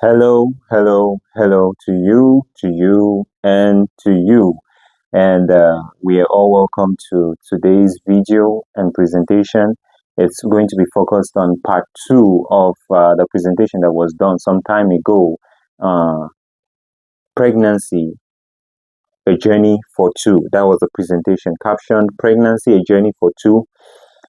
Hello to you, and to you. And we are all welcome to today's video and presentation. It's going to be focused on part two of the presentation that was done some time ago. Uh, Pregnancy, a journey for two. That was the presentation captioned Pregnancy, a journey for two.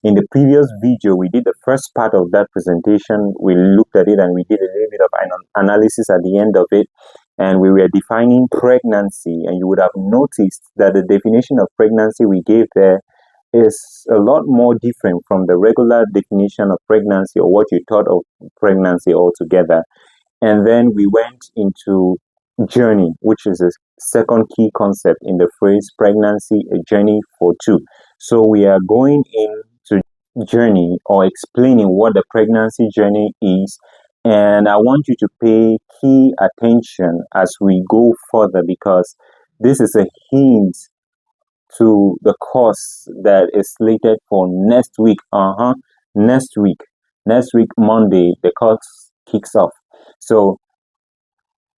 In the previous video, we did the first part of that presentation. We looked at it and we did a little bit of an analysis at the end of it. And we were defining pregnancy. And you would have noticed that the definition of pregnancy we gave there is a lot more different from the regular definition of pregnancy or what you thought of pregnancy altogether. And then we went into journey, which is a second key concept in the phrase pregnancy, a journey for two. So we are going into journey or explaining what the pregnancy journey is, and I want you to pay key attention as we go further, because this is a hint to the course that is slated for next week. Next week Monday, the course kicks off. So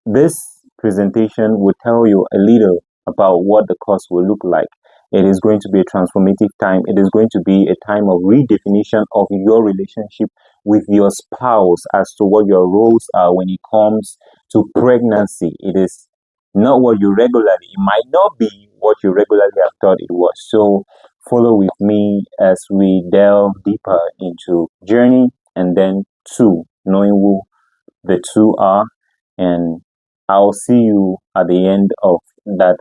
this presentation will tell you a little about what the course will look like. It is going to be a transformative time. It is going to be a time of redefinition of your relationship with your spouse as to what your roles are when it comes to pregnancy. It is not what you regularly, it might not be what you regularly have thought it was. So follow with me as we delve deeper into journey and then two, knowing who the two are, and I'll see you at the end of that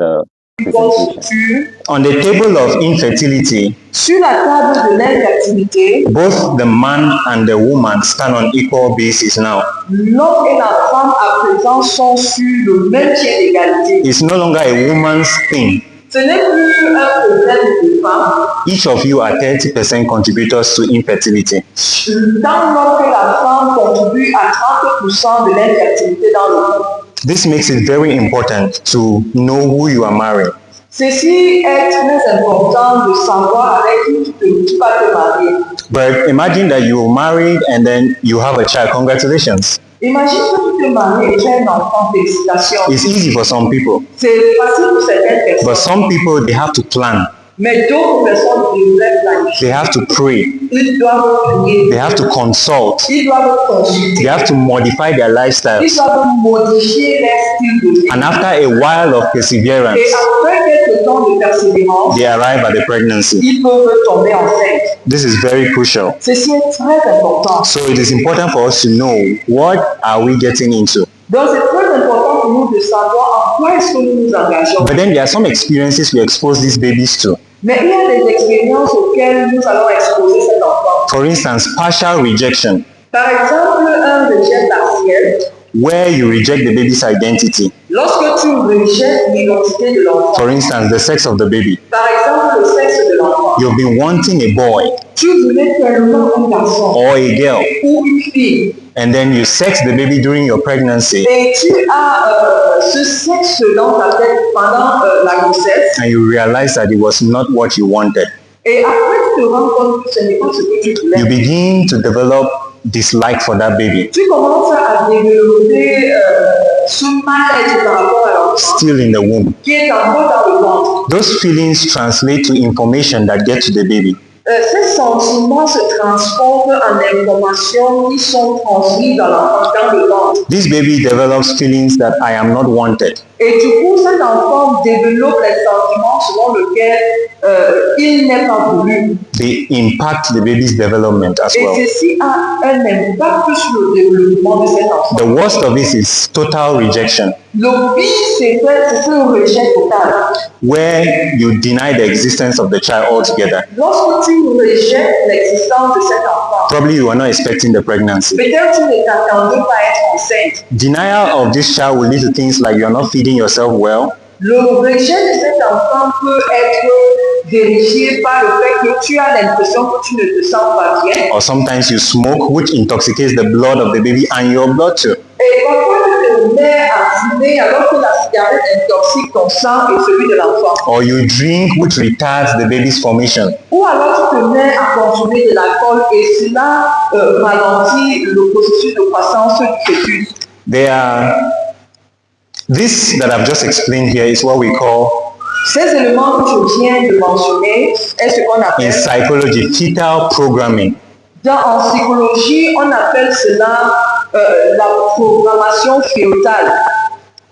presentation. On the table of infertility, sur la table de l'infertilité, both the man and the woman stand on equal basis now. L'homme et la femme à présent sont sur le même pied d'égalité. It's no longer a woman's thing. Ce n'est plus un problème de femme. Each of you are 30% contributors to infertility. Tant l'homme que la femme contribuent à 30% de l'infertilité dans le couple. This makes it very important to know who you are marrying. Ceci est très important de savoir avec qui tu vas te marier. But imagine that you are married and then you have a child. Congratulations. Imagine que tu te maries et tu as un enfant, félicitations. It's easy for some people. C'est facile pour certaines personnes. But some people, they have to plan. Mais d'autres personnes devraient planifier. They have to pray. Ils doivent prier. They have to consult. Ils doivent consulter. They have to modify their lifestyles. Ils doivent modifier leur style de vie. And after a while of perseverance, Et après quelques temps de persévérance, they arrive at the pregnancy. ils peuvent tomber enceinte. This is very crucial. Ceci est très important. So it is important for us to know what are we getting into. Donc c'est très important pour nous de savoir en quoi est-ce que nous nous engageons. But then there are some experiences we expose these babies to. Mais il y a des expériences auxquelles nous allons exposer cet enfant. For instance, partial rejection, Par exemple, un rejet partiel. where you reject the baby's identity. Lorsque tu rejettes l'identité de l'enfant. For instance, the sex of the baby. Par exemple, le sexe de l'enfant. You've been wanting a boy Tu voulais tellement un garçon or a girl, ou une fille. and then you sex the baby during your pregnancy, Et tu as ce sexe dans ta tête pendant la grossesse. and you realize that it was not what you wanted. Et après, tu te rends compte que ce n'est pas ce que tu voulais. You begin to develop dislike for that baby, Tu commences à développer ce mal-être par rapport à l'enfant still in the womb. qui est encore dans le ventre. Those feelings translate to information that get to the baby. Ces sentiments se transforment en informations qui sont transmises dans l'enfant, dans le ventre. This baby develops feelings that I am not wanted. Et du coup, cet enfant développe les sentiments selon lesquels il n'est pas voulu. They impact the baby's development as Et well. ceci a un impact sur le développement de cet enfant. The worst of it is total rejection, Le pire, c'est un rejet total. where you deny the existence of the child altogether. Lorsque tu rejettes l'existence de cet enfant, Probably you are not expecting the pregnancy. peut-être tu ne t'attendais pas à être enceinte. Denial of this child will lead to things like you are not feeding yourself well, Le rejet de cet enfant peut être vérifié par le fait que tu as l'impression que tu ne te sens pas bien. or sometimes you smoke, which intoxicates the blood of the baby and your blood too. Et parfois tu te mets à fumer alors que la cigarette intoxique ton sang et celui de l'enfant. Or you drink, which retards the baby's formation. Ou alors tu te mets à consommer de l'alcool et cela ralentit le processus de croissance du fœtus. This that I've just explained here is what we call Ces éléments que je viens de mentionner est ce qu'on in appelle, psychology fetal programming. en psychologie, on appelle cela la programmation fœtale.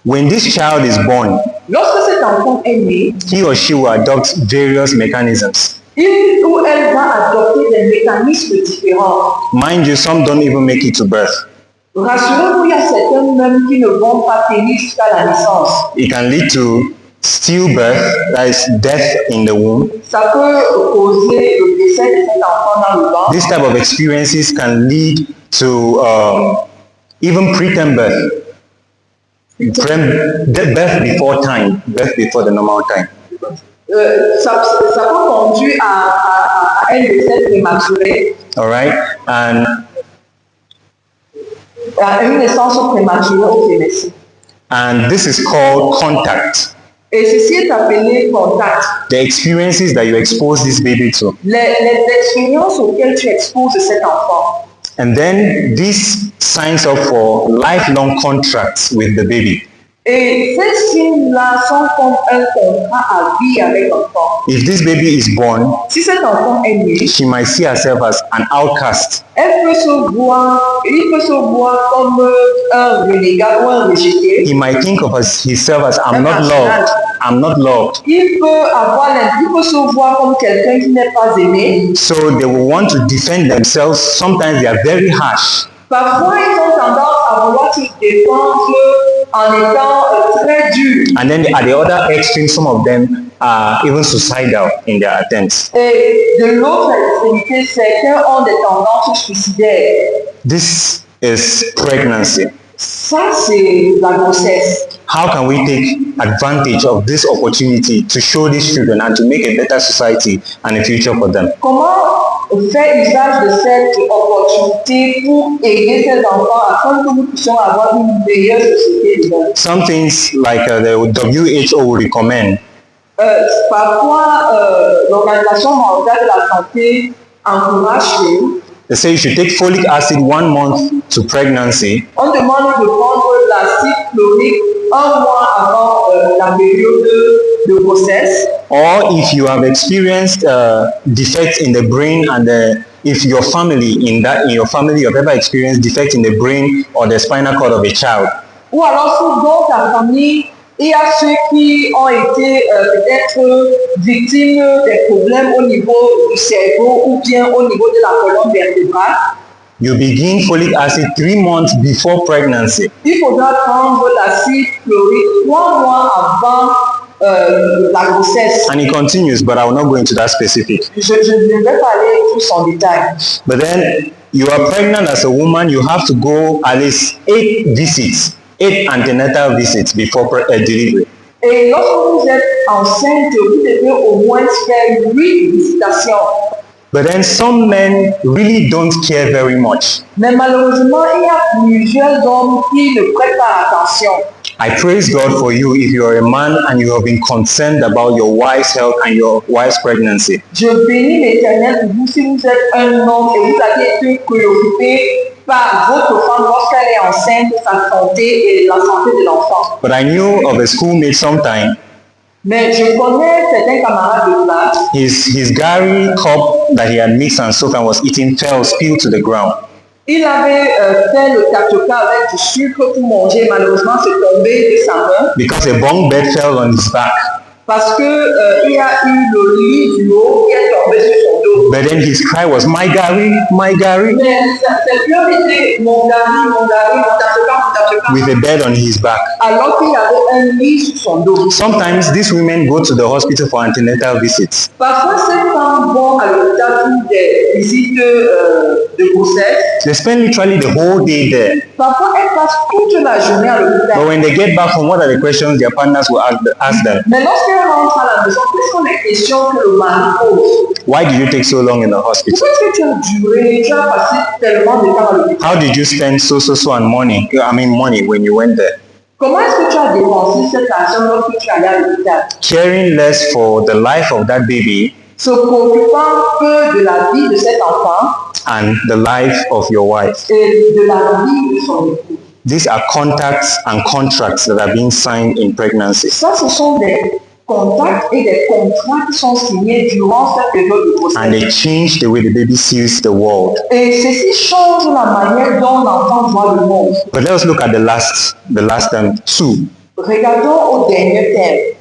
When this child is born, Lorsque cet enfant est né, he or she will adopt various mechanisms. il ou elle va adopter des mécanismes différents. Mind you, some don't even make it to birth. Rassurez-vous, il y a certains même qui ne vont pas tenir jusqu'à la naissance. It can lead to stillbirth, that is death in the womb. Ça peut causer le décès de cet enfant dans le ventre. This type of experiences can lead to even preterm birth. Birth before time, birth before the normal time. Ça peut conduire à un décès prématuré, All right, and à une naissance prématurée au Tennessee. and this is called contact. Et ceci est appelé contact. The experiences that you expose this baby to, Les expériences auxquelles tu exposes cet enfant. and then this signs up for lifelong contracts with the baby. Et ces signes-là sont comme un contrat à vie avec l'enfant. If this baby is born, Si cet enfant est né, she might see herself as an outcast. il peut se voir comme un renégat ou un rejeté. He might think of himself as I'm not loved. I'm not loved. Il peut se voir comme quelqu'un qui n'est pas aimé. So they will want to defend themselves. Sometimes they are very harsh. Parfois, ils ont tendance à vouloir se défendre en étant très durs. And then at the other extreme, some of them are even suicidal in their attempts. Et de l'autre extrémité, certains ont des tendances suicidaires. This is pregnancy. Ça, c'est la grossesse. How can we take advantage of this opportunity to show these children and to make a better society and a future for them? Comment faire usage de cette opportunité pour aider ces enfants afin que nous puissions avoir une meilleure société demain? Some things like the WHO will recommend Parfois, l'Organisation mondiale de la santé encourage. They say you should take folic acid 1 month to pregnancy, On demande de prendre l'acide chlorique un mois avant la période de grossesse. or if you have experienced defects in the brain and if your family in your family you have ever experienced defects in the brain or the spinal cord of a child, Ou alors, si dans ta famille, il y a ceux qui ont été peut-être victimes des problèmes au niveau du cerveau ou bien au niveau de la colonne vertébrale, you begin folic acid 3 months before pregnancy. il faudra prendre l'acide chlorique 3 mois avant la grossesse. And it continues, but I will not go into that specific. Je ne vais pas aller plus en détail. But then you are pregnant as a woman, you have to go at least 8 visits, 8 antenatal visits before delivery. Et lorsque vous êtes enceinte, vous devez au moins faire 8 visitations. But then some men really don't care very much. Mais malheureusement, il y a plusieurs hommes qui ne prêtent pas attention. I praise God for you if you are a man and you have been concerned about your wife's health and your wife's pregnancy. Je bénis l'Éternel pour vous si vous êtes un homme et vous avez été préoccupé par votre femme lorsqu'elle est enceinte, sa santé et la santé de l'enfant. But I knew of a schoolmate sometime, Mais je connais certains camarades de classe, his Gary cup that he had mixed and soaked and was eating fell, spilled to the ground. il avait fait le tapioca avec du sucre pour manger, malheureusement c'est tombé de sa main Because a bunk bed fell on his back. parce que il y a eu le lit du haut qui est tombé sur son dos. But then his cry was, my Gary, my Gary, Mais cette peur était mon tapioca, with a bed on his back. alors qu'il y avait un lit sur son dos. Sometimes these women go to the hospital for antenatal visits. Parfois, ces femmes vont à l'hôpital pour des visites de grossesse. They spend literally the whole day there. Parfois, elles passent toute la journée à But l'hôpital. when they get back home, what are the questions their partners will ask them? Mais lorsqu'elles rentrent à la maison, quelles sont les questions que le mari pose? Why did you take so long in the hospital? Pourquoi est-ce que tu as duré, tu as passé tellement de temps à l'hôpital? How did you spend so and money when you went there? Comment est-ce que tu as dépensé cet argent lorsque tu es allé à l'hôpital? Caring less for the life of that baby Se préoccupant que de la vie de cet enfant and the life of your wife. et de la vie de son époux. These are contacts and contracts that are being signed in pregnancy. Ça, ce sont des contacts et des contrats qui sont signés durant cette période de And grossesse. they change the way the baby sees the world. Et ceci change la manière dont l'enfant voit le monde. But let us look at the last two. Regardons au dernier thème.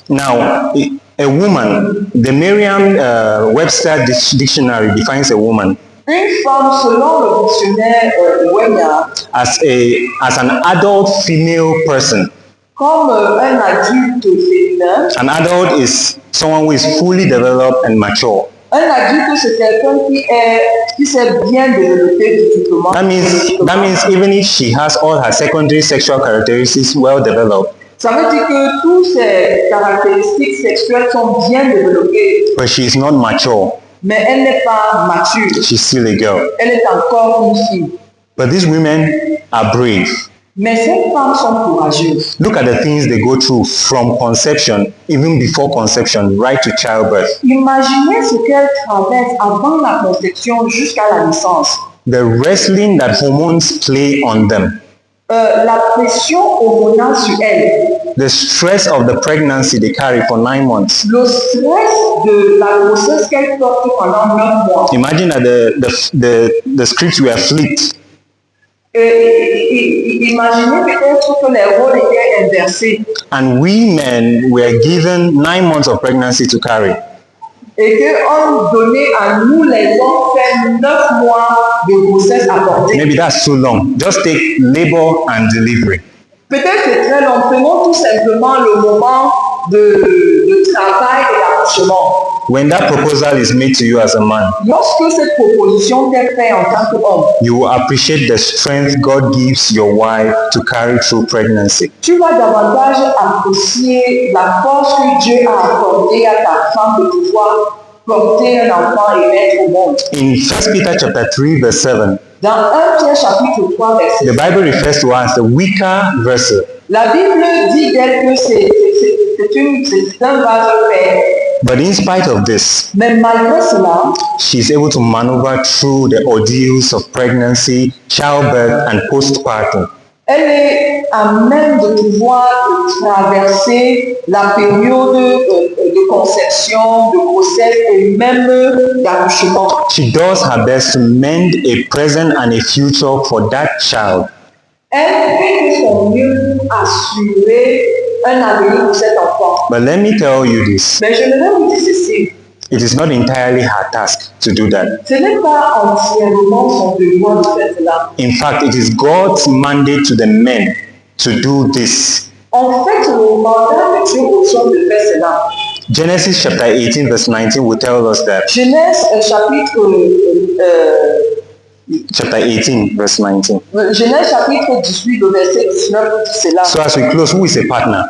Now, a woman, the Merriam-Webster dictionary defines a woman Une femme, selon le dictionnaire Webster, as an adult female person. comme un adulte féminin. An adult is someone who is fully developed and mature. Un adulte, c'est quelqu'un qui s'est bien développé physiquement. That means even if she has all her secondary sexual characteristics well developed, Ça veut dire que toutes ces caractéristiques sexuelles sont bien développées, but she is not mature. mais elle n'est pas mature. She's still a girl. Elle est encore une fille. But these women are brave. Mais ces femmes sont courageuses. Look at the things they go through from conception, even before conception, right to childbirth. Imaginez ce qu'elles traversent avant la conception jusqu'à la naissance. The wrestling that hormones play on them. La pression hormonale sur elles. The stress of the pregnancy they carry for 9 months. Le stress de la grossesse qu'elles portent pendant 9 mois. Imagine that the scripts were flipped. Imaginez peut-être que les rôles étaient inversés. And we men were given 9 months of pregnancy to carry. Et qu'on donnait à nous les hommes faire 9 mois de grossesse à porter. Maybe that's too long. Just take labor and delivery. Peut-être c'est très long. Prenons tout simplement le moment de travail et d'accouchement. When that proposal is made to you as a man, Lorsque cette proposition t'est faite en tant qu'homme, you will appreciate the strength God gives your wife to carry through pregnancy. tu vas davantage apprécier la force que Dieu a accordée à ta femme de pouvoir porter un enfant et mettre au monde. In 1 Peter chapter 3 verse 7, Dans 1 Pierre chapitre 3 verset the 7, Bible refers to her as the weaker vessel. la Bible dit d'elle que c'est un vase fait. But in spite of this, Mais malgré cela, she's able to maneuver through the ordeals of pregnancy, childbirth, and postpartum. elle est à même de pouvoir traverser la période de conception, de grossesse et même d'accouchement. She does her best to mend a present and a future for that child. Elle fait de son mieux assurer un avenir pour cet enfant. But let me tell you this, Mais je vais vous dire ceci, it is not entirely her task to do that. ce n'est pas entièrement son devoir de faire cela. In fact, it is God's mandate to the men to do this. En fait, le mandat que Dieu reçoit de faire cela. Genesis chapter 18 verse 19 will tell us that. Genèse Chapter 18 verse 19. Genèse chapitre 18, le verset 19 dit cela. So as we close, who is a partner?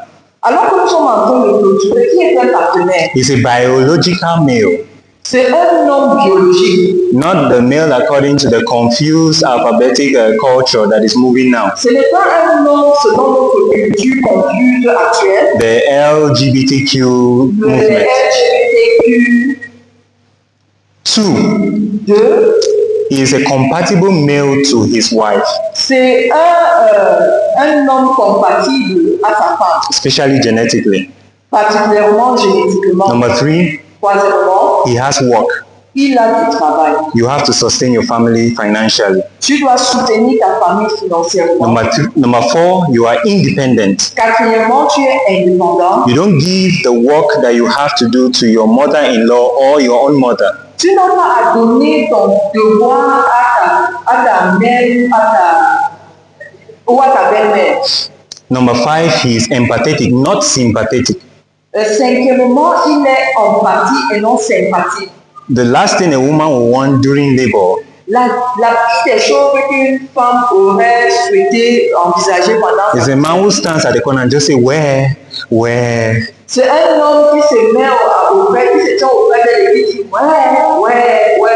Alors que nous sommes en train de clôturer, qui est un partenaire? He's a biological male, C'est un homme biologique. not the male according to the confused alphabetic culture that is moving now. Ce n'est pas un homme selon notre culture confuse actuelle. The LGBTQ Le movement. LGBTQ2, Two, he is a compatible male to his wife, c'est un homme compatible à sa femme, especially genetically. particulièrement génétiquement. Number three, Troisièmement, he has work. il a du travail. You have to sustain your family financially. Tu dois soutenir ta famille financièrement. Number four, you are independent. Quatrièmement, tu es indépendant. You don't give the work that you have to do to your mother-in-law or your own mother. Tu n'as pas à donner ton devoir à ta mère ou à ta belle-mère. Number five, he is empathetic, not sympathetic. Cinquièmement, il est empathie et non sympathie. The last thing a woman will want during labor La pire des choses qu'une femme aurait souhaité envisager pendant is sa a man who stands at the corner and just say, where? c'est un homme qui se met auprès, qui se tient auprès d'elle et qui dit ouais.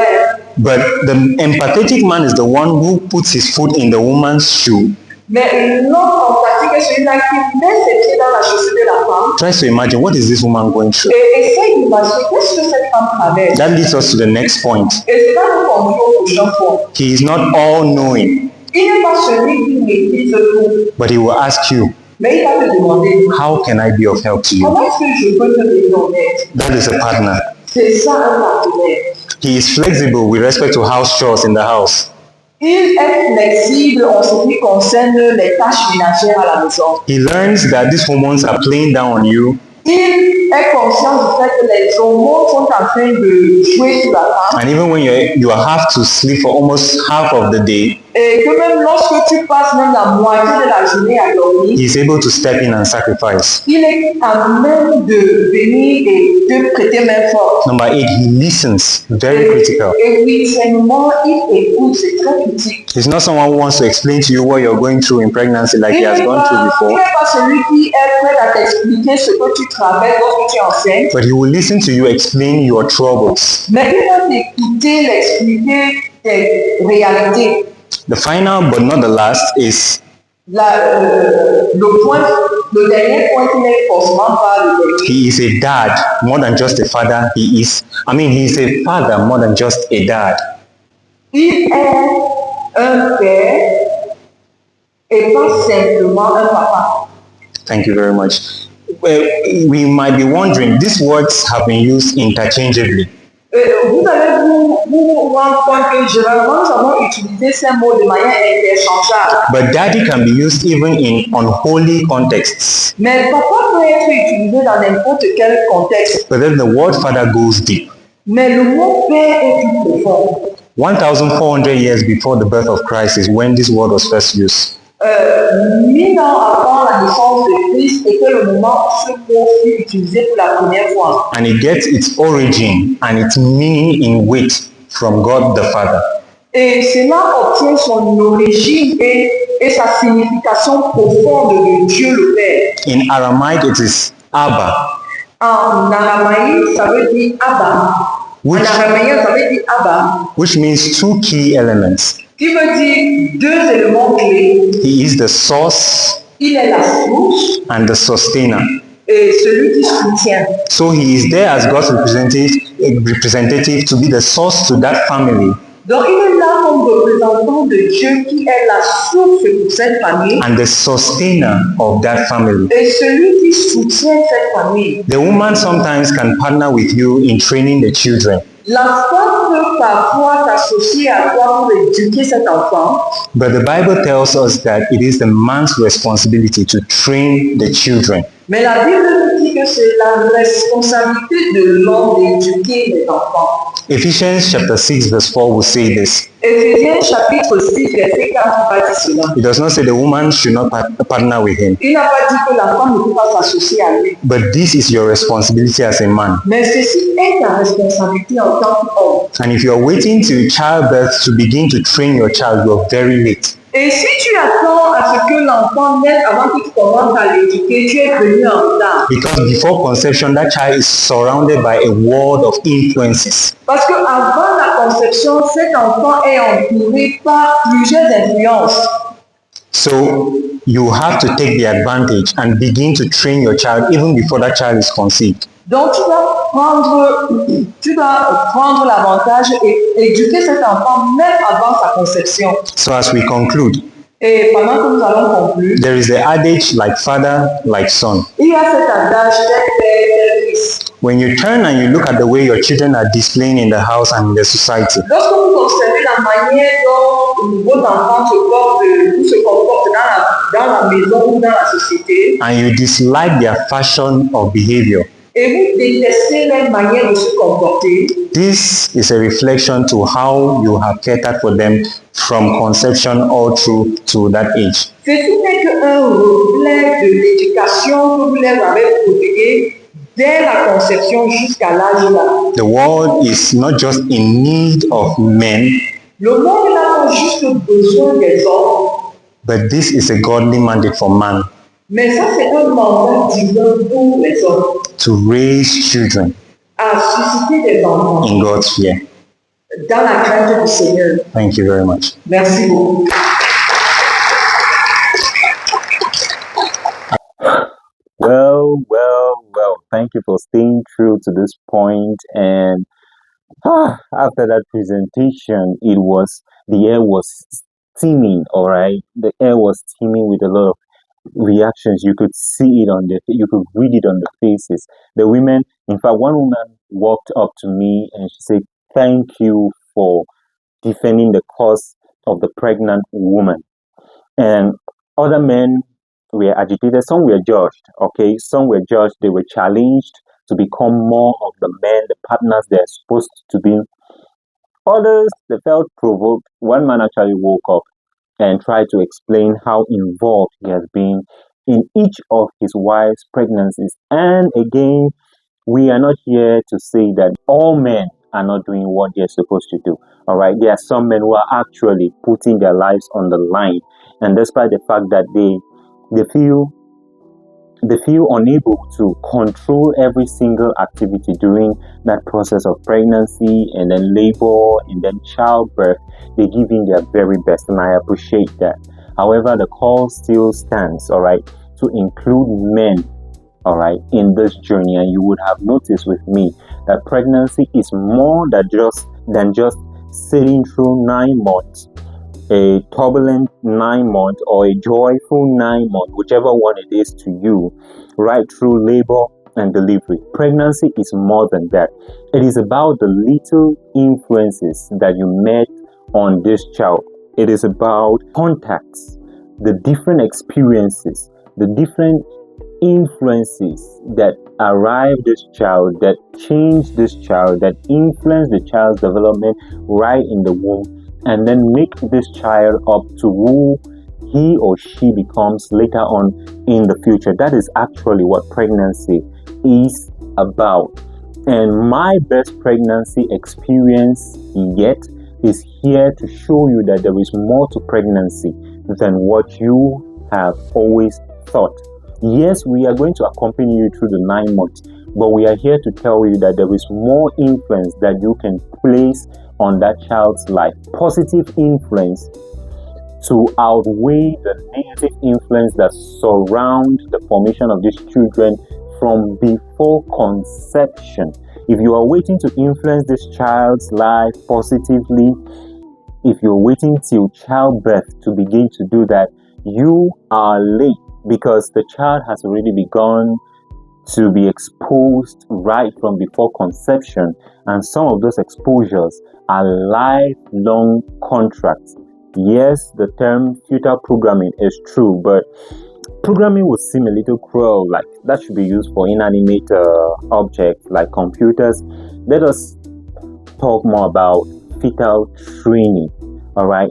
But the empathetic man is the one who puts his foot in the woman's shoe, Mais l'homme empathique est celui-là qui met ses pieds dans la chaussure de la femme tries to imagine what is this woman going through. et essaye d'imaginer qu'est-ce que cette femme traverse. That leads us to the next point. Et cela nous conduit au prochain point. He is not all-knowing. Il n'est pas celui qui maîtrise tout, but he will ask you, mais il va te demander how can I be of help to you? comment est-ce que je peux te venir en aide. That is a partner. C'est ça un partenaire. He is flexible with respect to house chores in the house. Il est flexible en ce qui concerne les tâches ménagères à la maison. He learns that these hormones are playing down on you, Il est conscient du fait que les hormones sont en train de jouer sur la femme and even when you have to sleep for almost half of the day, et que même lorsque tu passes même la moitié de la journée à dormir, he is able to step in and sacrifice. il est à même de venir et de prêter main forte. Number 8, he listens. Very critical. Et huitièmement, il écoute, c'est très critique. He's not someone who wants to explain to you what you're going through in pregnancy like he has gone through Il before, n'est pas celui qui est prêt à t'expliquer ce que tu traverses lorsque tu es enceinte, but he will listen to you explain your troubles. mais il va t'écouter, l'expliquer tes réalités. The final but not the last is Le dernier point qui n'est forcément pas le dernier. he is a dad more than just a father. He is a father more than just a dad. Il est un père et pas simplement un papa. Thank you very much. Well, we might be wondering, these words have been used interchangeably. Vous allez vous rendre compte que généralement nous avons utilisé ces mots de manière interchangeable. But daddy can be used even in unholy contexts. Mais papa peut être utilisé dans n'importe quel contexte. But then the word father goes deep. Mais le mot père est plus profond. 1,400 years before the birth of Christ is when this word was first used. 1000 ans avant la naissance de Christ était le moment où ce mot fut utilisé pour la première fois. And it gets its origin and its meaning in weight from God the Father. Et cela obtient son origine et sa signification profonde de Dieu le Père. In Aramaic, it is Abba, En aramaïque, ça veut dire Abba. En araméen, ça veut dire Abba, which means two key elements. qui veut dire deux éléments clés. He is the source Il est la source and the sustainer. et celui qui soutient. So he is there as God's representative to be the source to that family Donc il est là comme représentant de Dieu qui est la source pour cette famille and the sustainer of that family. et celui qui soutient cette famille. The woman sometimes can partner with you in training the children, La femme peut parfois s'associer à toi pour éduquer cet enfant, but the Bible tells us that it is the man's responsibility to train the children. mais la Bible nous dit que c'est la responsabilité de l'homme d'éduquer les enfants. Ephesians chapter 6 verse 4 will say this. Éphésiens chapitre 6, verset 4 va dire cela. It does not say the woman should not partner with him, Il n'a pas dit que la femme ne peut pas s'associer à lui, but this is your responsibility as a man. mais ceci est ta responsabilité en tant qu'homme. And if you are waiting till childbirth to begin to train your child, you are very late. Et si tu attends à ce que l'enfant naisse avant que tu commences à l'éduquer, tu es venu en retard. Because before conception, that child is surrounded by a world of influences. Parce qu'avant la conception, cet enfant est entouré par plusieurs influences. So you have to take the advantage and begin to train your child even before that child is conceived. Donc tu dois prendre l'avantage et éduquer cet enfant même avant sa conception. So as we conclude, Et pendant que nous allons conclure, there is the adage like father, like son. il y a cet adage tel père, tel fils. When you turn and you look at the way your children are displaying in the house and in the society, Lorsque vous observez la manière dont vos enfants se comportent dans la maison ou dans la société, and you dislike their fashion of behavior, et vous détestez leur manière de se comporter, this is a reflection to how you have catered for them from conception all through to that age. ceci n'est qu'un reflet de l'éducation que vous leur avez prodiguée dès la conception jusqu'à l'âge là. The world is not just in need of men, Le monde n'a pas juste besoin des hommes, but this is a godly mandate for man mais ça c'est un mandat divin pour les hommes, to raise children à susciter des enfants in God's fear. dans la crainte du Seigneur. Thank you very much. Merci beaucoup. Well. Thank you for staying true to this point. And after that presentation, the air was steaming, all right? The air was steaming with a lot of reactions. You could see it you could read it on the faces. The women, in fact, one woman walked up to me and she said, "Thank you for defending the cause of the pregnant woman." And other men were agitated. Some were judged, okay? Some were judged. They were challenged to become more of the men, the partners they're supposed to be. Others, they felt provoked. One man actually woke up and tried to explain how involved he has been in each of his wife's pregnancies. And again, we are not here to say that all men are not doing what they're supposed to do. All right, there are some men who are actually putting their lives on the line, and despite the fact that they feel unable to control every single activity during that process of pregnancy and then labor and then childbirth, they give in their very best, and I appreciate that. However, the call still stands, all right, to include men, all right, in this journey. And you would have noticed with me that pregnancy is more than just sitting through 9 months, a turbulent 9 months or a joyful 9 months, whichever one it is to you, right through labor and delivery. Pregnancy is more than that. It is about the little influences that you met on this child. It is about contacts, the different experiences, the different influences that arrive this child, that change this child, that influence the child's development right in the womb, and then make this child up to who he or she becomes later on in the future. That is actually what pregnancy is about. And my best pregnancy experience yet is here to show you that there is more to pregnancy than what you have always thought. Yes, we are going to accompany you through the 9 months, but we are here to tell you that there is more influence that you can place on that child's life. Positive influence to outweigh the negative influence that surround the formation of these children from before conception. If you are waiting to influence this child's life positively, if you're waiting till childbirth to begin to do that, you are late, because the child has already begun to be exposed right from before conception, and some of those exposures are lifelong contracts. Yes, the term future programming is true, but programming would seem a little cruel, like that should be used for inanimate objects like computers. Let us talk more about fetal training. All right,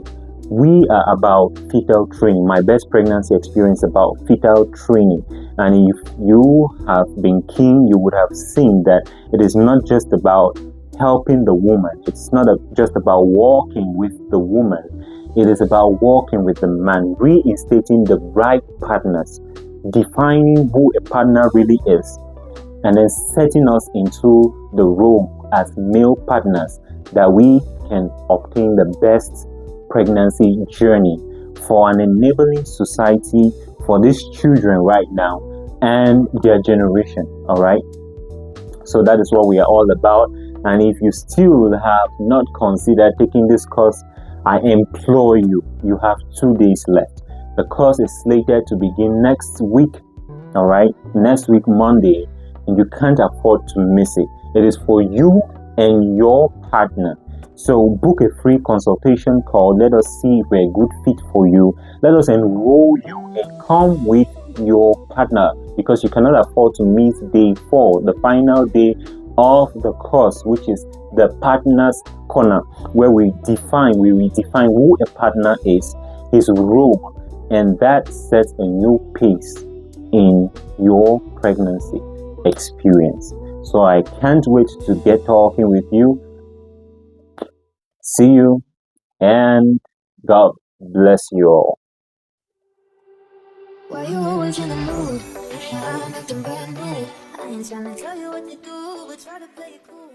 we are about fetal training. My best pregnancy experience about fetal training. And if you have been keen, you would have seen that it is not just about helping the woman. It's not just about walking with the woman. It is about walking with the man, reinstating the right partners, defining who a partner really is, and then setting us into the role as male partners that we can obtain the best pregnancy journey for an enabling society for these children right now and their generation. All right, so that is what we are all about. And if you still have not considered taking this course, I implore you, you have 2 days left. The course is slated to begin next week. All right, next week Monday, and you can't afford to miss it. It is for you and your partner. So book a free consultation call. Let us see if we're a good fit for you. Let us enroll you and come with your partner, because you cannot afford to miss day 4, the final day of the course, which is the partner's corner, where we redefine who a partner is, his role, and that sets a new pace in your pregnancy experience. So I can't wait to get talking with you. See you, and God bless you all. Why you always in the mood? I'm acting brand new. I ain't trying to tell you what to do, but try to play it cool.